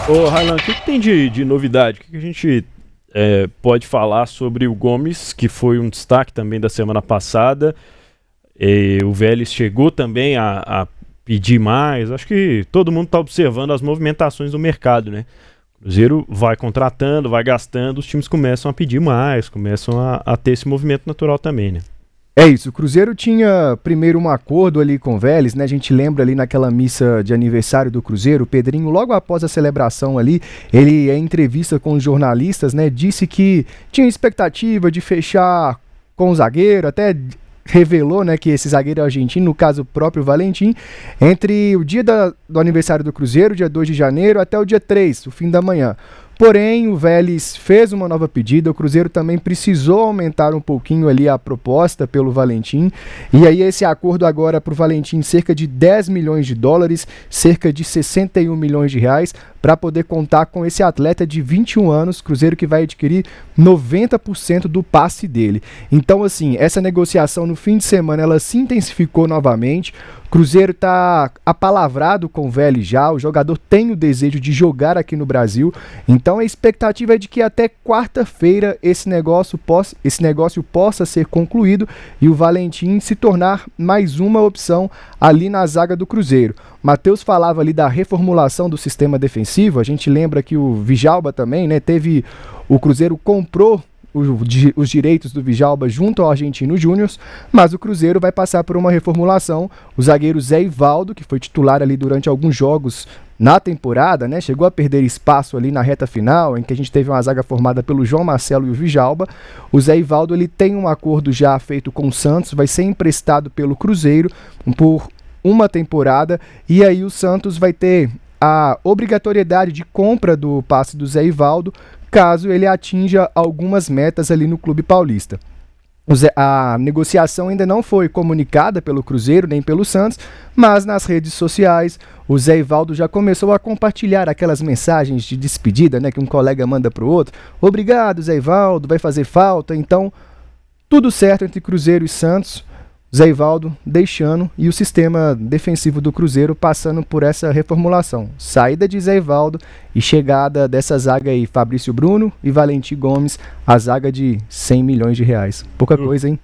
Ô, Raylan, o que tem de novidade? O que a gente pode falar sobre o Gomes, que foi um destaque também da semana passada? O Vélez chegou também a pedir mais. Acho que todo mundo está observando as movimentações do mercado, né? O Cruzeiro vai contratando, vai gastando, os times começam a pedir mais, começam a ter esse movimento natural também, né? É isso, o Cruzeiro tinha primeiro um acordo ali com o Vélez, né? A gente lembra ali naquela missa de aniversário do Cruzeiro, o Pedrinho, logo após a celebração ali, ele, em entrevista com os jornalistas, né, disse que tinha expectativa de fechar com o zagueiro, até revelou, né, que esse zagueiro argentino, no caso o próprio Valentim, entre o dia do aniversário do Cruzeiro, dia 2 de janeiro, até o dia 3, o fim da manhã. Porém, o Vélez fez uma nova pedida, o Cruzeiro também precisou aumentar um pouquinho ali a proposta pelo Valentim, e aí esse acordo agora para o Valentim, cerca de 10 milhões de dólares, cerca de 61 milhões de reais, para poder contar com esse atleta de 21 anos, Cruzeiro que vai adquirir 90% do passe dele. Então, assim, essa negociação no fim de semana, ela se intensificou novamente. Cruzeiro está apalavrado com o Vélez já, o jogador tem o desejo de jogar aqui no Brasil, então a expectativa é de que até quarta-feira esse negócio possa ser concluído e o Valentim se tornar mais uma opção ali na zaga do Cruzeiro. Matheus falava ali da reformulação do sistema defensivo, a gente lembra que o Djalma também, né, o Cruzeiro comprou os direitos do Djalma junto ao Argentino Júnior, mas o Cruzeiro vai passar por uma reformulação. O zagueiro Zé Ivaldo, que foi titular ali durante alguns jogos na temporada, né, chegou a perder espaço ali na reta final, em que a gente teve uma zaga formada pelo João Marcelo e o Djalma. O Zé Ivaldo, ele tem um acordo já feito com o Santos, vai ser emprestado pelo Cruzeiro por uma temporada, e aí o Santos vai ter a obrigatoriedade de compra do passe do Zé Ivaldo, caso ele atinja algumas metas ali no Clube Paulista. A negociação ainda não foi comunicada pelo Cruzeiro nem pelo Santos, mas nas redes sociais o Zé Ivaldo já começou a compartilhar aquelas mensagens de despedida, né, que um colega manda para o outro. Obrigado, Zé Ivaldo, vai fazer falta. Então, tudo certo entre Cruzeiro e Santos. Zé Ivaldo deixando e o sistema defensivo do Cruzeiro passando por essa reformulação. Saída de Zé Ivaldo e chegada dessa zaga aí, Fabrício Bruno e Valentim Gomes, a zaga de 100 milhões de reais. Pouca coisa, hein?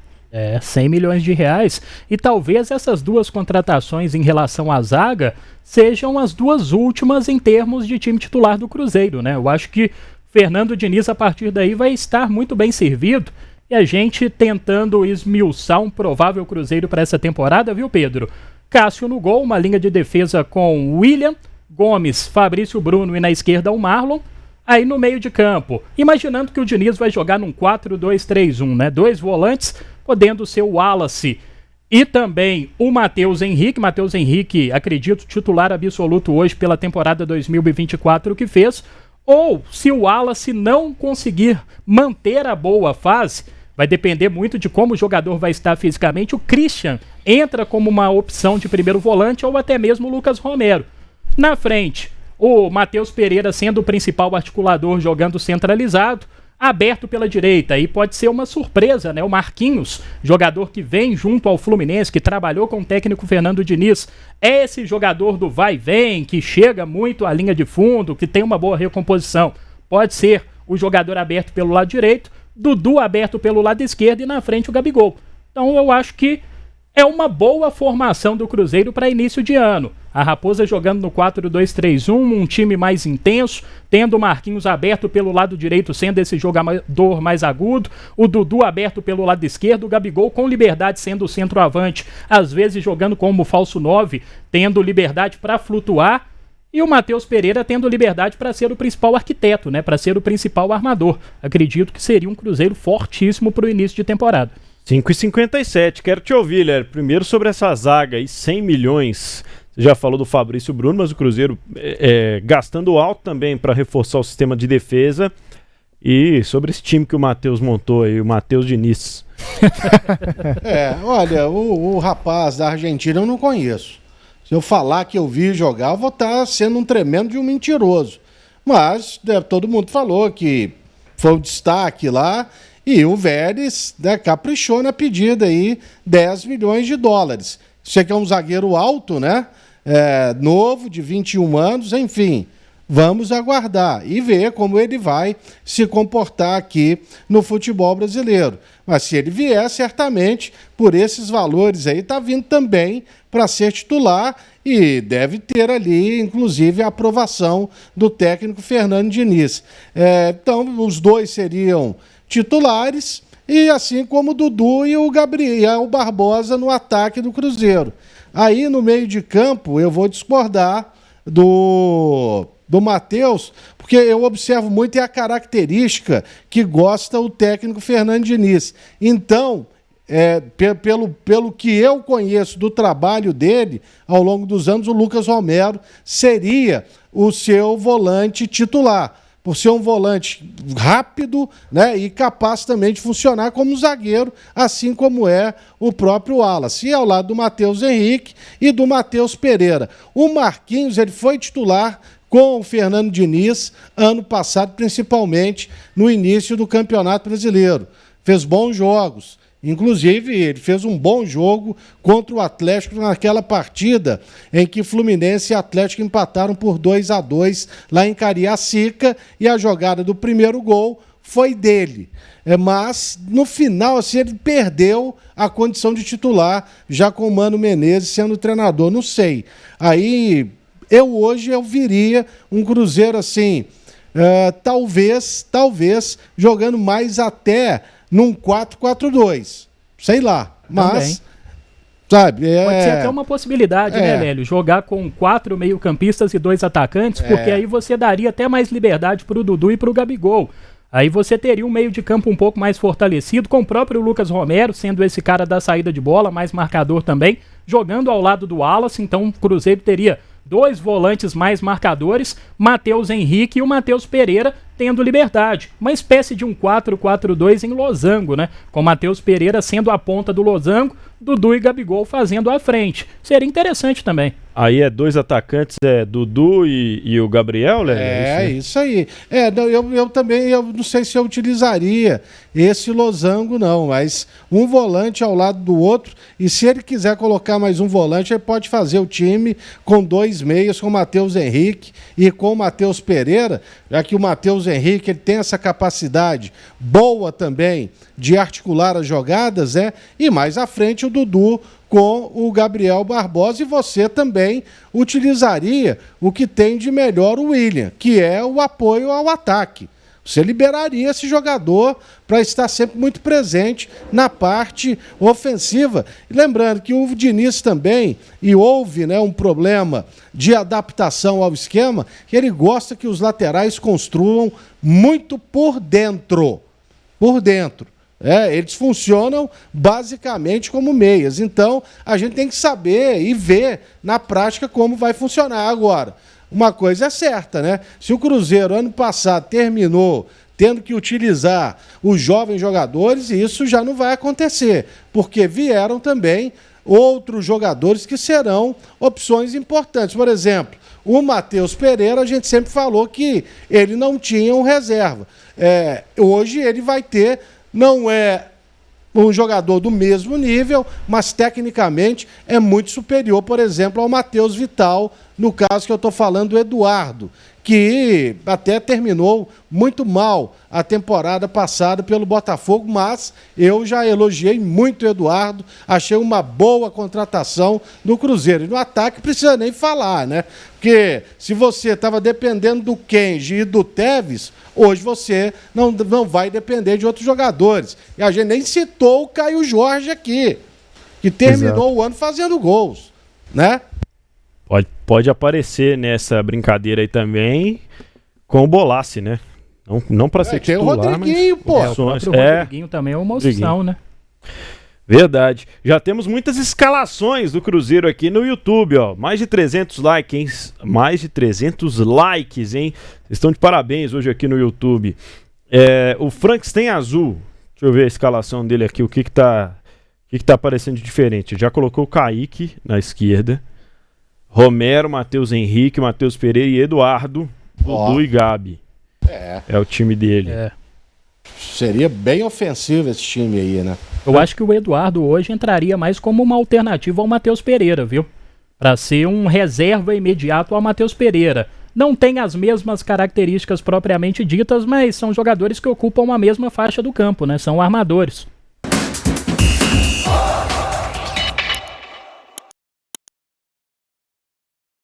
100 milhões de reais. E talvez essas duas contratações em relação à zaga sejam as duas últimas em termos de time titular do Cruzeiro, né? Eu acho que Fernando Diniz, a partir daí, vai estar muito bem servido. E a gente tentando esmiuçar um provável Cruzeiro para essa temporada, viu, Pedro? Cássio no gol, uma linha de defesa com William, Gomes, Fabrício Bruno e na esquerda o Marlon. Aí no meio de campo, imaginando que o Diniz vai jogar num 4-2-3-1, né? 2 volantes, podendo ser o Wallace e também o Matheus Henrique. Matheus Henrique, acredito, titular absoluto hoje pela temporada 2024 que fez. Ou, se o Wallace não conseguir manter a boa fase, vai depender muito de como o jogador vai estar fisicamente, o Christian entra como uma opção de primeiro volante ou até mesmo o Lucas Romero. Na frente, o Matheus Pereira sendo o principal articulador jogando centralizado, aberto pela direita, e pode ser uma surpresa, né? O Marquinhos, jogador que vem junto ao Fluminense, que trabalhou com o técnico Fernando Diniz, é esse jogador do vai e vem, que chega muito à linha de fundo, que tem uma boa recomposição. Pode ser o jogador aberto pelo lado direito, Dudu aberto pelo lado esquerdo e na frente o Gabigol. Então eu acho que é uma boa formação do Cruzeiro para início de ano. A Raposa jogando no 4-2-3-1, um time mais intenso, tendo o Marquinhos aberto pelo lado direito, sendo esse jogador mais agudo, o Dudu aberto pelo lado esquerdo, o Gabigol com liberdade sendo o centroavante, às vezes jogando como falso 9, tendo liberdade para flutuar, e o Matheus Pereira tendo liberdade para ser o principal arquiteto, né, para ser o principal armador. Acredito que seria um Cruzeiro fortíssimo para o início de temporada. 5h57, quero te ouvir, Léo. Primeiro sobre essa zaga aí, 100 milhões. Você já falou do Fabrício Bruno, mas o Cruzeiro gastando alto também para reforçar o sistema de defesa. E sobre esse time que o Matheus montou aí, o Matheus Diniz. Olha, o rapaz da Argentina eu não conheço. Se eu falar que eu vi jogar, eu vou estar sendo um tremendo de um mentiroso. Mas todo mundo falou que foi um destaque lá. E o Vélez, né, caprichou na pedida aí, 10 milhões de dólares. Você que é um zagueiro alto, né? Novo, de 21 anos, enfim. vamos aguardar e ver como ele vai se comportar aqui no futebol brasileiro. Mas se ele vier, certamente, por esses valores aí, está vindo também para ser titular e deve ter ali, inclusive, a aprovação do técnico Fernando Diniz. Então, os dois seriam titulares, e assim como o Dudu e o Gabriel Barbosa no ataque do Cruzeiro. Aí, no meio de campo, eu vou discordar do Matheus, porque eu observo muito a característica que gosta o técnico Fernando Diniz. Então, pelo que eu conheço do trabalho dele, ao longo dos anos, o Lucas Romero seria o seu volante titular, por ser um volante rápido, né, e capaz também de funcionar como zagueiro, assim como é o próprio Wallace, e ao lado do Matheus Henrique e do Matheus Pereira. O Marquinhos, ele foi titular com o Fernando Diniz ano passado, principalmente no início do Campeonato Brasileiro. Fez bons jogos. Inclusive, ele fez um bom jogo contra o Atlético naquela partida em que Fluminense e Atlético empataram por 2-2 lá em Cariacica, e a jogada do primeiro gol foi dele. Mas, no final, assim, ele perdeu a condição de titular, já com o Mano Menezes sendo treinador. Não sei. Aí, hoje eu viria um Cruzeiro assim, talvez jogando mais até num 4-4-2, sei lá, mas, sabe... Pode ser até uma possibilidade, né, Lélio? Jogar com 4 meio-campistas e 2 atacantes, porque aí você daria até mais liberdade pro Dudu e pro Gabigol. Aí você teria um meio de campo um pouco mais fortalecido, com o próprio Lucas Romero, sendo esse cara da saída de bola, mais marcador também, jogando ao lado do Wallace. Então o Cruzeiro teria 2 volantes mais marcadores, Matheus Henrique e o Matheus Pereira tendo liberdade. Uma espécie de um 4-4-2 em losango, né? Com Matheus Pereira sendo a ponta do losango, Dudu e Gabigol fazendo a frente. Seria interessante também. Aí 2 atacantes, Dudu e o Gabriel, né? Isso aí. Eu também não sei se eu utilizaria esse losango, não, mas um volante ao lado do outro, e se ele quiser colocar mais um volante, ele pode fazer o time com 2 meias, com o Matheus Henrique e com o Matheus Pereira, já que o Matheus Henrique ele tem essa capacidade boa também de articular as jogadas, e mais à frente o Dudu com o Gabriel Barbosa, e você também utilizaria o que tem de melhor o William, que é o apoio ao ataque. Você liberaria esse jogador para estar sempre muito presente na parte ofensiva. E lembrando que o Diniz também, e houve um problema de adaptação ao esquema, que ele gosta que os laterais construam muito por dentro. Por dentro. Eles funcionam basicamente como meias. Então, a gente tem que saber e ver na prática como vai funcionar agora. Uma coisa é certa, né? Se o Cruzeiro, ano passado, terminou tendo que utilizar os jovens jogadores, isso já não vai acontecer, porque vieram também outros jogadores que serão opções importantes. Por exemplo, o Matheus Pereira, a gente sempre falou que ele não tinha um reserva. Hoje ele vai ter, não é um jogador do mesmo nível, mas tecnicamente é muito superior, por exemplo, ao Matheus Vital, no caso que eu estou falando do Eduardo, que até terminou muito mal a temporada passada pelo Botafogo, mas eu já elogiei muito o Eduardo, achei uma boa contratação no Cruzeiro. E no ataque precisa nem falar, né? Porque se você estava dependendo do Kenji e do Tevez, hoje você não vai depender de outros jogadores. E a gente nem citou o Caio Jorge aqui, que terminou o ano fazendo gols, né? Pode aparecer nessa brincadeira aí também com o Bolassi, né? Não para ser titular, tem o Rodriguinho, mas... pô. O próprio Rodriguinho também é uma opção, né? Verdade. Já temos muitas escalações do Cruzeiro aqui no YouTube, ó. Mais de 300 likes, hein? Mais de 300 likes, hein? Vocês estão de parabéns hoje aqui no YouTube. O Frankenstein Azul. Deixa eu ver a escalação dele aqui. O que tá aparecendo de diferente? Já colocou o Kaique na esquerda. Romero, Matheus Henrique, Matheus Pereira e Eduardo, Dudu e Gabi. É o time dele. Seria bem ofensivo esse time aí, né? Eu acho que o Eduardo hoje entraria mais como uma alternativa ao Matheus Pereira, viu? Para ser um reserva imediato ao Matheus Pereira. não têm as mesmas características propriamente ditas, mas são jogadores que ocupam a mesma faixa do campo, né? São armadores.